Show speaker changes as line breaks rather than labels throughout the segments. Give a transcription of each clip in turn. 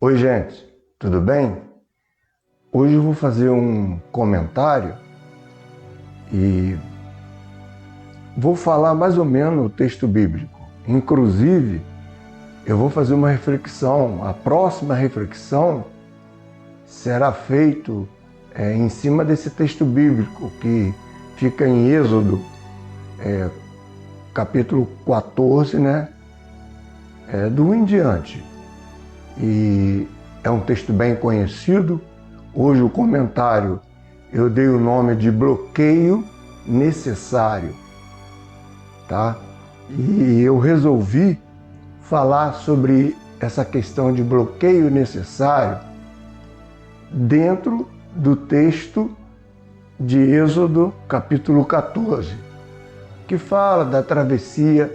Oi, gente, tudo bem? Hoje eu vou fazer um comentário e vou falar mais ou menos o texto bíblico. Inclusive, eu vou fazer uma reflexão. A próxima reflexão será feita em cima desse texto bíblico que fica em Êxodo, capítulo 14, né? Do 1 em diante. E é um texto bem conhecido. Hoje o comentário eu dei o nome de bloqueio necessário, tá? E eu resolvi falar sobre essa questão de bloqueio necessário dentro do texto de Êxodo capítulo 14, que fala da travessia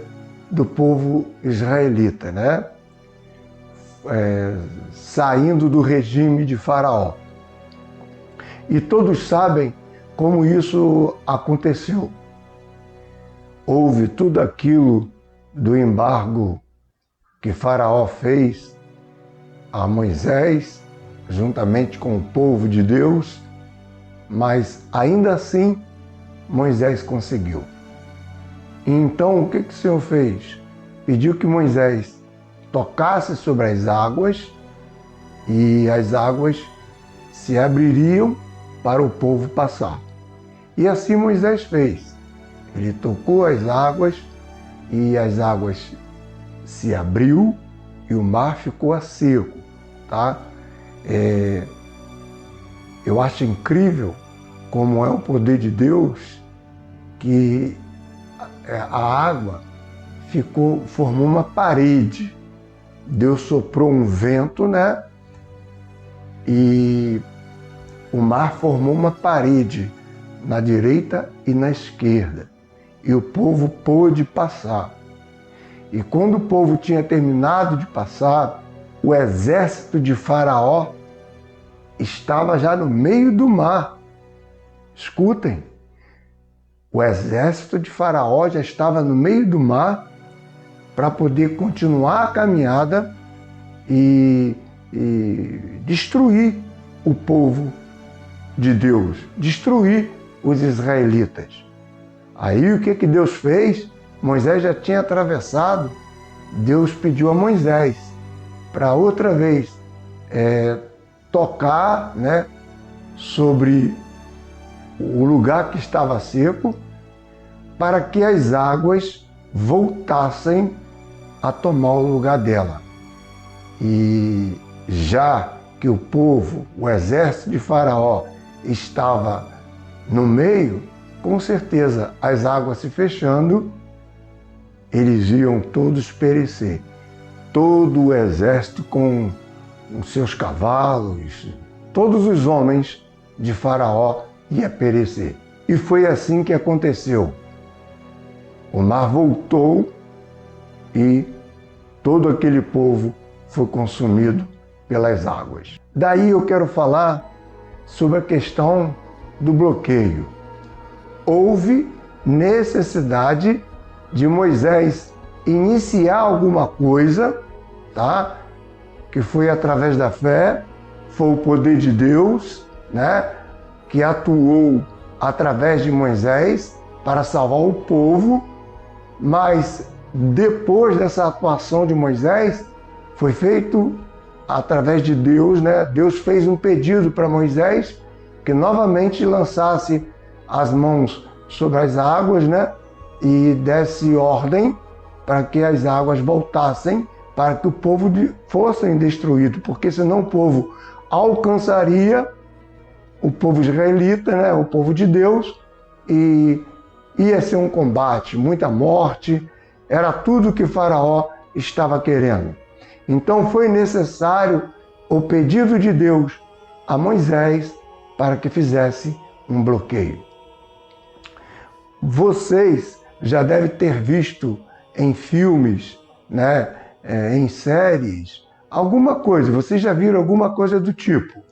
do povo israelita, né? Saindo do regime de Faraó. E todos sabem como isso aconteceu. Houve tudo aquilo do embargo que Faraó fez a Moisés, juntamente com o povo de Deus, mas ainda assim Moisés conseguiu. Então o que o Senhor fez? Pediu que Moisés tocasse sobre as águas e as águas se abririam para o povo passar. E assim Moisés fez. Ele tocou as águas e as águas se abriu e o mar ficou a seco, tá? Eu acho incrível como é o poder de Deus, que a água formou uma parede. Deus soprou um vento, né? E o mar formou uma parede na direita e na esquerda. E o povo pôde passar. E quando o povo tinha terminado de passar, o exército de Faraó estava já no meio do mar. Escutem, o exército de Faraó já estava no meio do mar para poder continuar a caminhada e destruir o povo de Deus, destruir os israelitas. Aí o que Deus fez? Moisés já tinha atravessado. Deus pediu a Moisés para outra vez tocar, né, sobre o lugar que estava seco, para que as águas voltassem a tomar o lugar dela. E já que o povo, o exército de Faraó, estava no meio, com certeza as águas se fechando, eles iam todos perecer. Todo o exército com os seus cavalos, todos os homens de Faraó ia perecer. E foi assim que aconteceu. O mar voltou e todo aquele povo foi consumido pelas águas. Daí eu quero falar sobre a questão do bloqueio. Houve necessidade de Moisés iniciar alguma coisa, tá? Que foi através da fé, foi o poder de Deus, né? Que atuou através de Moisés para salvar o povo, mas depois dessa atuação de Moisés, foi feito através de Deus, né? Deus fez um pedido para Moisés que novamente lançasse as mãos sobre as águas, né? E desse ordem para que as águas voltassem, para que o povo fossem destruído, porque senão o povo alcançaria o povo israelita, né? O povo de Deus, e ia ser um combate, muita morte, era tudo que Faraó estava querendo. Então foi necessário o pedido de Deus a Moisés para que fizesse um bloqueio. Vocês já devem ter visto em filmes, né, em séries, alguma coisa, vocês já viram alguma coisa do tipo.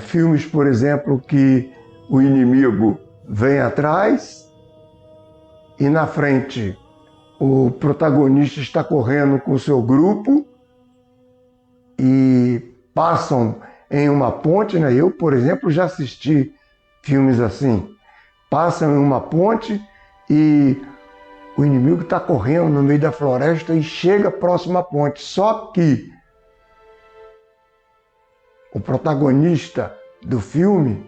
Filmes, por exemplo, que o inimigo vem atrás e na frente o protagonista está correndo com o seu grupo e passam em uma ponte, né? Eu, por exemplo, já assisti filmes assim. Passam em uma ponte e o inimigo está correndo no meio da floresta e chega próximo à ponte. Só que o protagonista do filme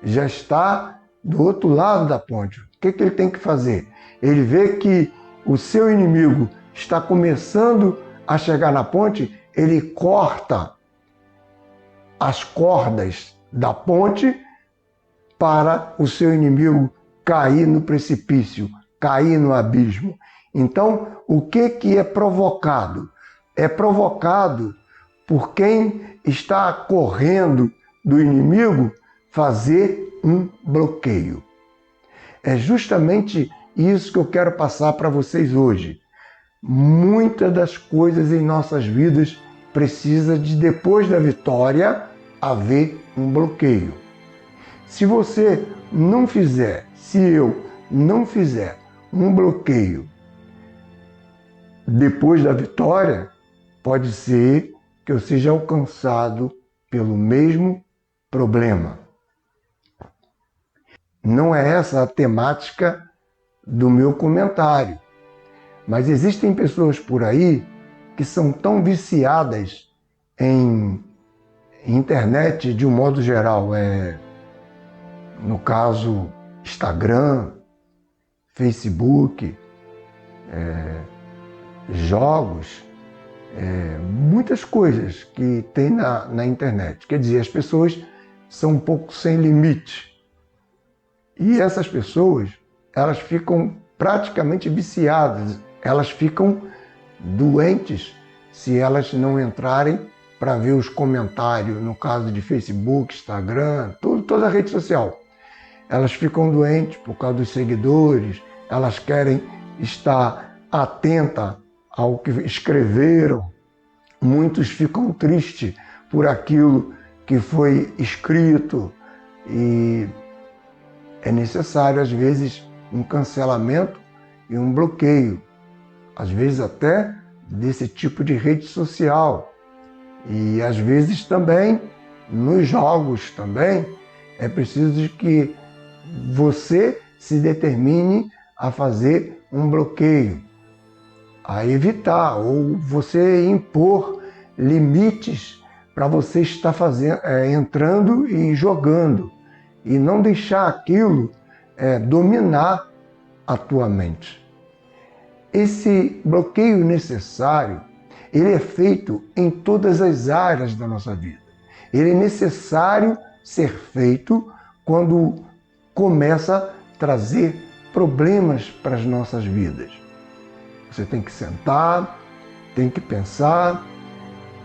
já está do outro lado da ponte. O que ele tem que fazer? Ele vê que o seu inimigo está começando a chegar na ponte, ele corta as cordas da ponte para o seu inimigo cair no precipício, cair no abismo. Então, o que é provocado? É provocado por quem está correndo do inimigo fazer um bloqueio. É justamente isso que eu quero passar para vocês hoje. Muitas das coisas em nossas vidas precisa de, depois da vitória, haver um bloqueio. Se você não fizer, se eu não fizer um bloqueio depois da vitória, pode ser que eu seja alcançado pelo mesmo problema. Não é essa a temática do meu comentário, mas existem pessoas por aí que são tão viciadas em internet de um modo geral, no caso Instagram, Facebook, jogos, muitas coisas que tem na internet. Quer dizer, as pessoas são um pouco sem limite. E essas pessoas, elas ficam praticamente viciadas, elas ficam doentes se elas não entrarem para ver os comentários, no caso de Facebook, Instagram, toda a rede social. Elas ficam doentes por causa dos seguidores, elas querem estar atentas ao que escreveram. Muitos ficam tristes por aquilo que foi escrito e é necessário, às vezes, um cancelamento e um bloqueio, às vezes até desse tipo de rede social. E às vezes também, nos jogos também, é preciso que você se determine a fazer um bloqueio, a evitar, ou você impor limites para você estar entrando e jogando, e não deixar aquilo dominar a tua mente. Esse bloqueio necessário, ele é feito em todas as áreas da nossa vida. Ele é necessário ser feito quando começa a trazer problemas para as nossas vidas. Você tem que sentar, tem que pensar,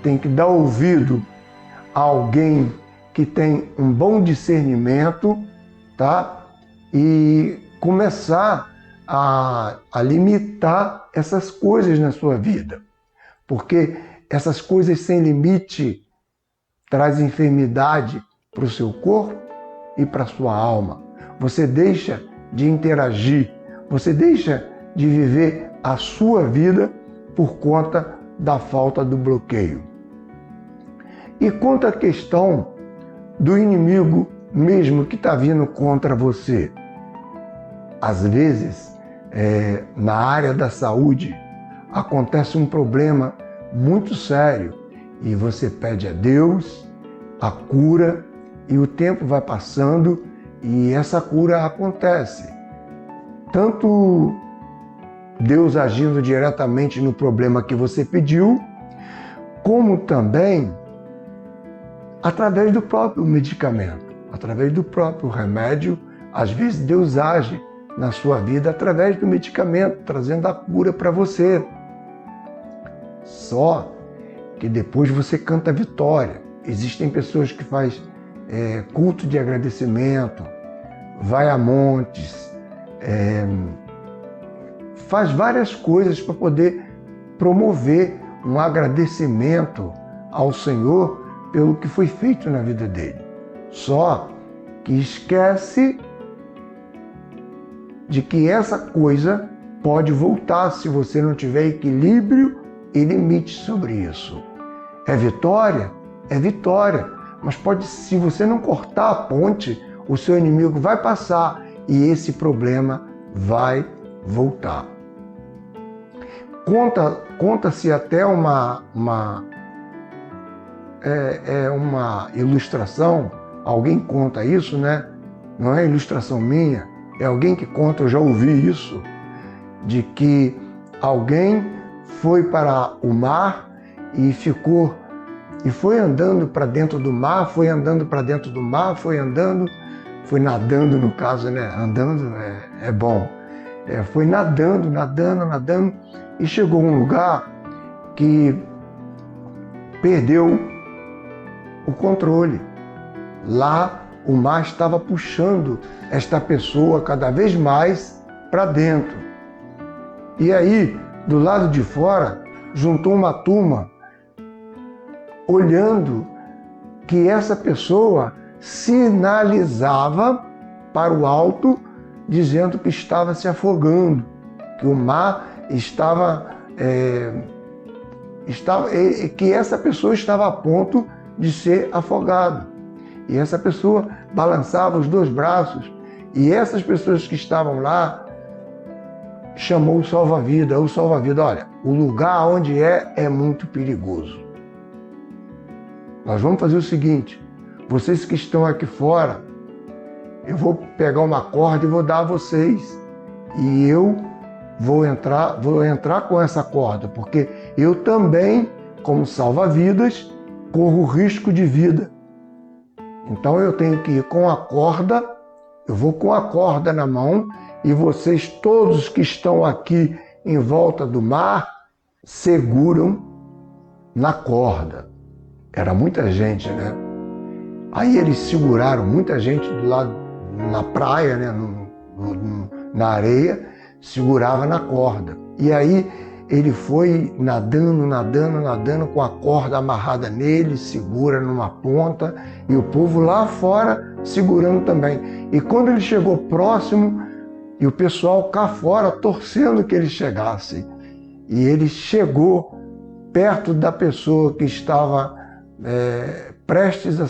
tem que dar ouvido a alguém que tem um bom discernimento, tá? E começar a limitar essas coisas na sua vida. Porque essas coisas sem limite trazem enfermidade para o seu corpo e para a sua alma. Você deixa de interagir, você deixa de viver a sua vida por conta da falta do bloqueio. E quanto à questão do inimigo mesmo que está vindo contra você, às vezes, na área da saúde, acontece um problema muito sério e você pede a Deus a cura e o tempo vai passando e essa cura acontece. Tanto Deus agindo diretamente no problema que você pediu, como também através do próprio medicamento, através do próprio remédio. Às vezes Deus age na sua vida através do medicamento, trazendo a cura para você. Só que depois você canta a vitória. Existem pessoas que fazem culto de agradecimento, vai a montes, faz várias coisas para poder promover um agradecimento ao Senhor pelo que foi feito na vida dele. Só que esquece de que essa coisa pode voltar se você não tiver equilíbrio e limite sobre isso. É vitória? É vitória. Mas se você não cortar a ponte, o seu inimigo vai passar e esse problema vai voltar. Conta-se até uma ilustração, alguém conta isso, né? Não é ilustração minha, é alguém que conta, eu já ouvi isso, de que alguém foi para o mar e foi andando para dentro do mar, foi nadando no caso, né? Andando é bom. Foi nadando e chegou a um lugar que perdeu o controle. Lá o mar estava puxando esta pessoa cada vez mais para dentro. E aí, do lado de fora, juntou uma turma olhando que essa pessoa sinalizava para o alto, dizendo que estava se afogando, que o mar que essa pessoa estava a ponto de ser afogada. E essa pessoa balançava os dois braços, e essas pessoas que estavam lá chamou o salva-vida. O salva-vida, olha, o lugar onde é muito perigoso. Nós vamos fazer o seguinte, vocês que estão aqui fora, eu vou pegar uma corda e vou dar a vocês. E eu vou entrar com essa corda, porque eu também, como salva-vidas, corro risco de vida. Então eu tenho que ir com a corda, eu vou com a corda na mão, e vocês todos que estão aqui em volta do mar, seguram na corda. Era muita gente, né? Aí eles seguraram, muita gente do lado, na praia, né? Na areia, segurava na corda. E aí ele foi nadando com a corda amarrada nele, segura numa ponta, e o povo lá fora segurando também. E quando ele chegou próximo, e o pessoal cá fora torcendo que ele chegasse. E ele chegou perto da pessoa que estava prestes a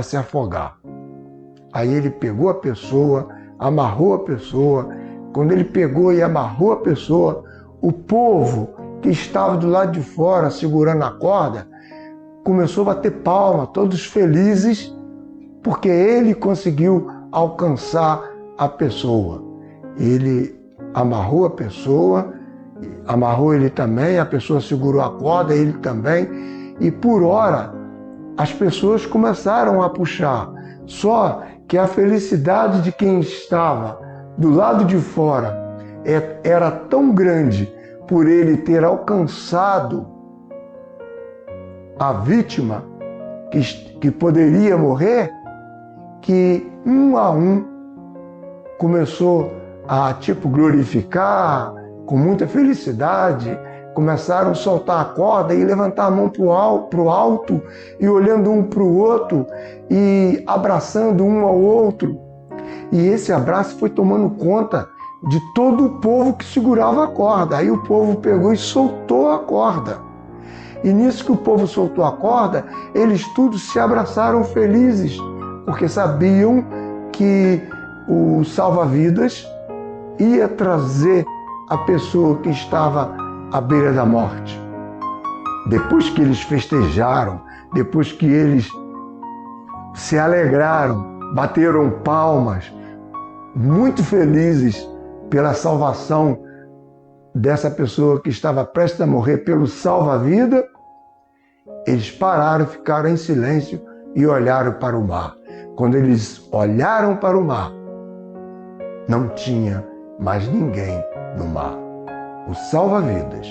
se afogar. Aí ele pegou a pessoa, amarrou a pessoa. Quando ele pegou e amarrou a pessoa, o povo que estava do lado de fora segurando a corda começou a bater palma, todos felizes, porque ele conseguiu alcançar a pessoa. Ele amarrou a pessoa, amarrou ele também, a pessoa segurou a corda, ele também, e por hora as pessoas começaram a puxar. Só que a felicidade de quem estava do lado de fora era tão grande por ele ter alcançado a vítima que poderia morrer, que um a um começou a glorificar com muita felicidade, começaram a soltar a corda e levantar a mão para o alto e olhando um para o outro e abraçando um ao outro. E esse abraço foi tomando conta de todo o povo que segurava a corda. Aí o povo pegou e soltou a corda. E nisso que o povo soltou a corda, eles todos se abraçaram felizes, porque sabiam que o salva-vidas ia trazer a pessoa que estava à beira da morte. Depois que eles festejaram, depois que eles se alegraram, bateram palmas, muito felizes pela salvação dessa pessoa que estava prestes a morrer pelo salva-vida, eles pararam, ficaram em silêncio e olharam para o mar. Quando eles olharam para o mar, não tinha mais ninguém no mar. O salva-vidas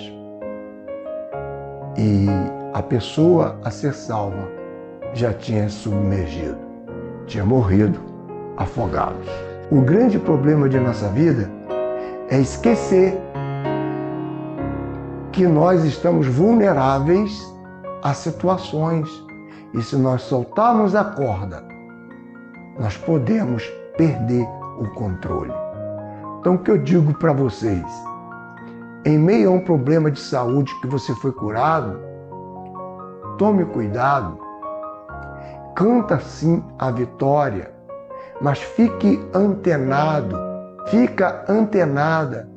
e a pessoa a ser salva já tinha submergido, tinha morrido afogados. O grande problema de nossa vida é esquecer que nós estamos vulneráveis a situações e se nós soltarmos a corda, nós podemos perder o controle. Então, o que eu digo para vocês? Em meio a um problema de saúde que você foi curado, tome cuidado. Canta sim a vitória, mas fique antenado, fica antenada,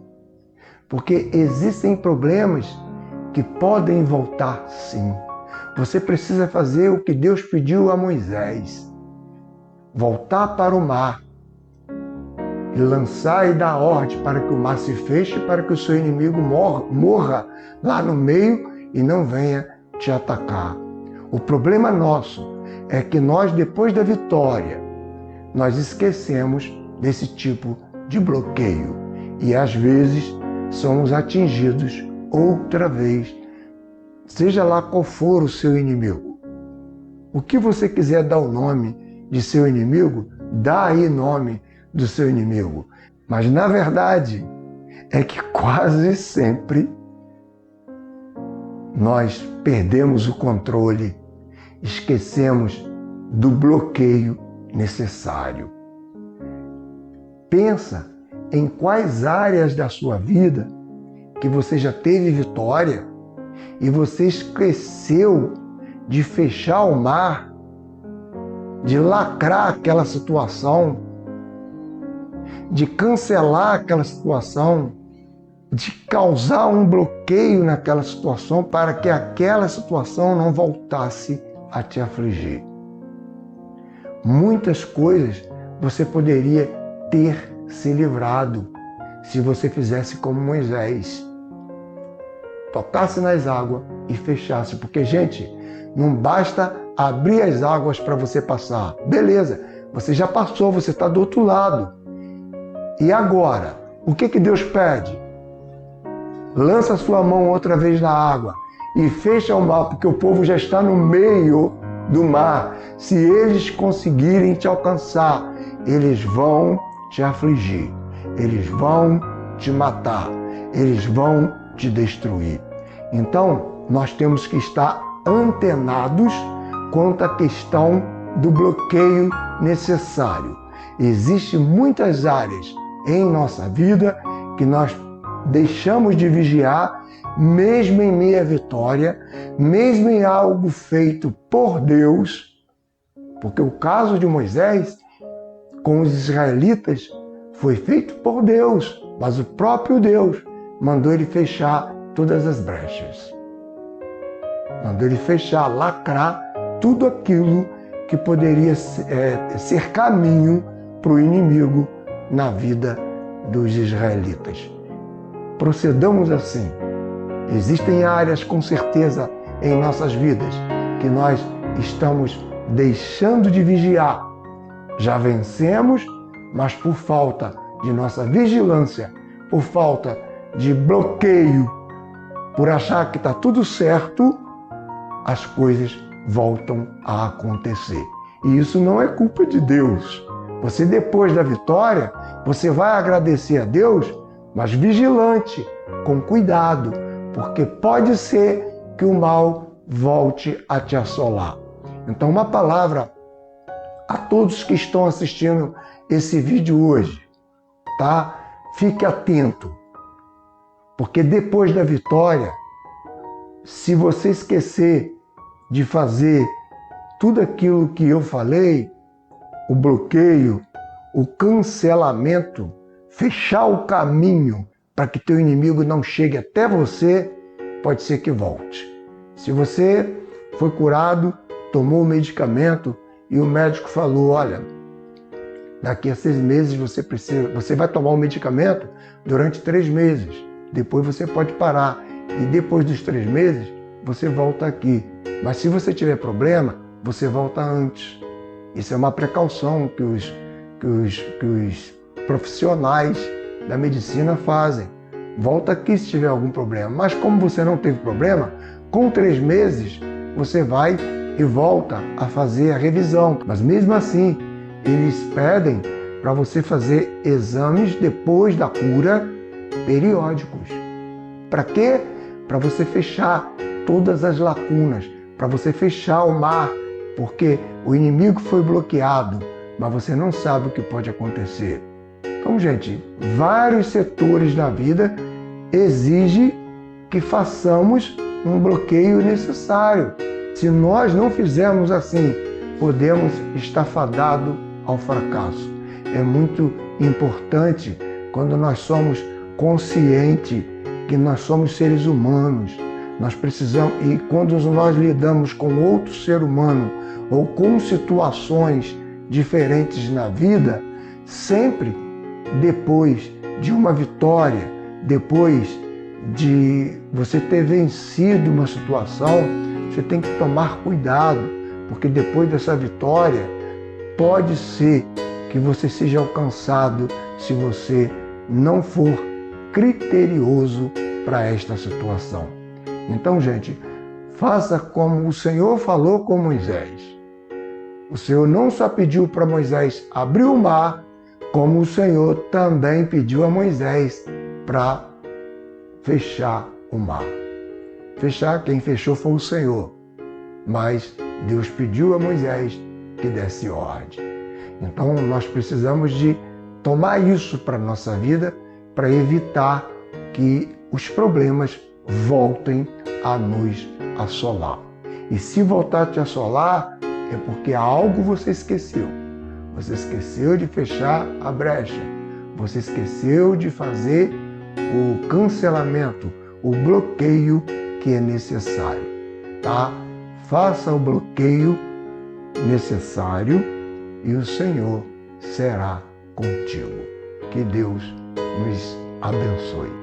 porque existem problemas que podem voltar sim. Você precisa fazer o que Deus pediu a Moisés: voltar para o mar e lançar e dar ordem para que o mar se feche, para que o seu inimigo morra lá no meio e não venha te atacar. O problema nosso é que nós, depois da vitória, nós esquecemos desse tipo de bloqueio e às vezes somos atingidos outra vez, seja lá qual for o seu inimigo. O que você quiser dar o nome de seu inimigo, dá aí nome do seu inimigo. Mas na verdade é que quase sempre nós perdemos o controle, esquecemos do bloqueio necessário. Pensa em quais áreas da sua vida que você já teve vitória e você esqueceu de fechar o mar, de lacrar aquela situação, de cancelar aquela situação, de causar um bloqueio naquela situação para que aquela situação não voltasse a te afligir. Muitas coisas você poderia ter se livrado se você fizesse como Moisés. Tocasse nas águas e fechasse. Porque, gente, não basta abrir as águas para você passar. Beleza, você já passou, você está do outro lado. E agora? O que Deus pede? Lança sua mão outra vez na água e fecha o mar, porque o povo já está no meio do mar. Se eles conseguirem te alcançar, eles vão te afligir, eles vão te matar, eles vão te destruir. Então, nós temos que estar antenados quanto à questão do bloqueio necessário. Existem muitas áreas em nossa vida que nós deixamos de vigiar, mesmo em meia vitória, mesmo em algo feito por Deus, porque o caso de Moisés com os israelitas foi feito por Deus, mas o próprio Deus mandou ele fechar todas as brechas. Mandou ele fechar, lacrar tudo aquilo que poderia ser caminho para o inimigo na vida dos israelitas. Procedamos assim. Existem áreas, com certeza, em nossas vidas que nós estamos deixando de vigiar. Já vencemos, mas por falta de nossa vigilância, por falta de bloqueio, por achar que está tudo certo, as coisas voltam a acontecer. E isso não é culpa de Deus. Você, depois da vitória, você vai agradecer a Deus, mas vigilante, com cuidado, porque pode ser que o mal volte a te assolar. Então, uma palavra a todos que estão assistindo esse vídeo hoje, tá? Fique atento, porque depois da vitória, se você esquecer de fazer tudo aquilo que eu falei, o bloqueio, o cancelamento, fechar o caminho para que teu inimigo não chegue até você, pode ser que volte. Se você foi curado, tomou o medicamento e o médico falou, olha, daqui a 6 meses você vai tomar o medicamento durante 3 meses, depois você pode parar e depois dos 3 meses você volta aqui. Mas se você tiver problema, você volta antes. Isso é uma precaução que os profissionais da medicina fazem. Volta aqui se tiver algum problema. Mas como você não teve problema, com 3 meses você vai e volta a fazer a revisão. Mas mesmo assim, eles pedem para você fazer exames depois da cura periódicos. Para quê? Para você fechar todas as lacunas, para você fechar o mar, porque o inimigo foi bloqueado, mas você não sabe o que pode acontecer. Então, gente, vários setores da vida exigem que façamos um bloqueio necessário. Se nós não fizermos assim, podemos estar fadados ao fracasso. É muito importante quando nós somos conscientes que nós somos seres humanos. Nós precisamos, e quando nós lidamos com outro ser humano ou com situações diferentes na vida, sempre depois de uma vitória, depois de você ter vencido uma situação, você tem que tomar cuidado, porque depois dessa vitória, pode ser que você seja alcançado se você não for criterioso para esta situação. Então, gente, faça como o Senhor falou com Moisés. O Senhor não só pediu para Moisés abrir o mar, como o Senhor também pediu a Moisés para fechar o mar. Fechar, quem fechou foi o Senhor, mas Deus pediu a Moisés que desse ordem. Então nós precisamos de tomar isso para a nossa vida para evitar que os problemas voltem a nos assolar. E se voltar a te assolar, é porque algo você esqueceu. Você esqueceu de fechar a brecha. Você esqueceu de fazer o cancelamento, o bloqueio que é necessário, tá? Faça o bloqueio necessário e o Senhor será contigo. Que Deus nos abençoe.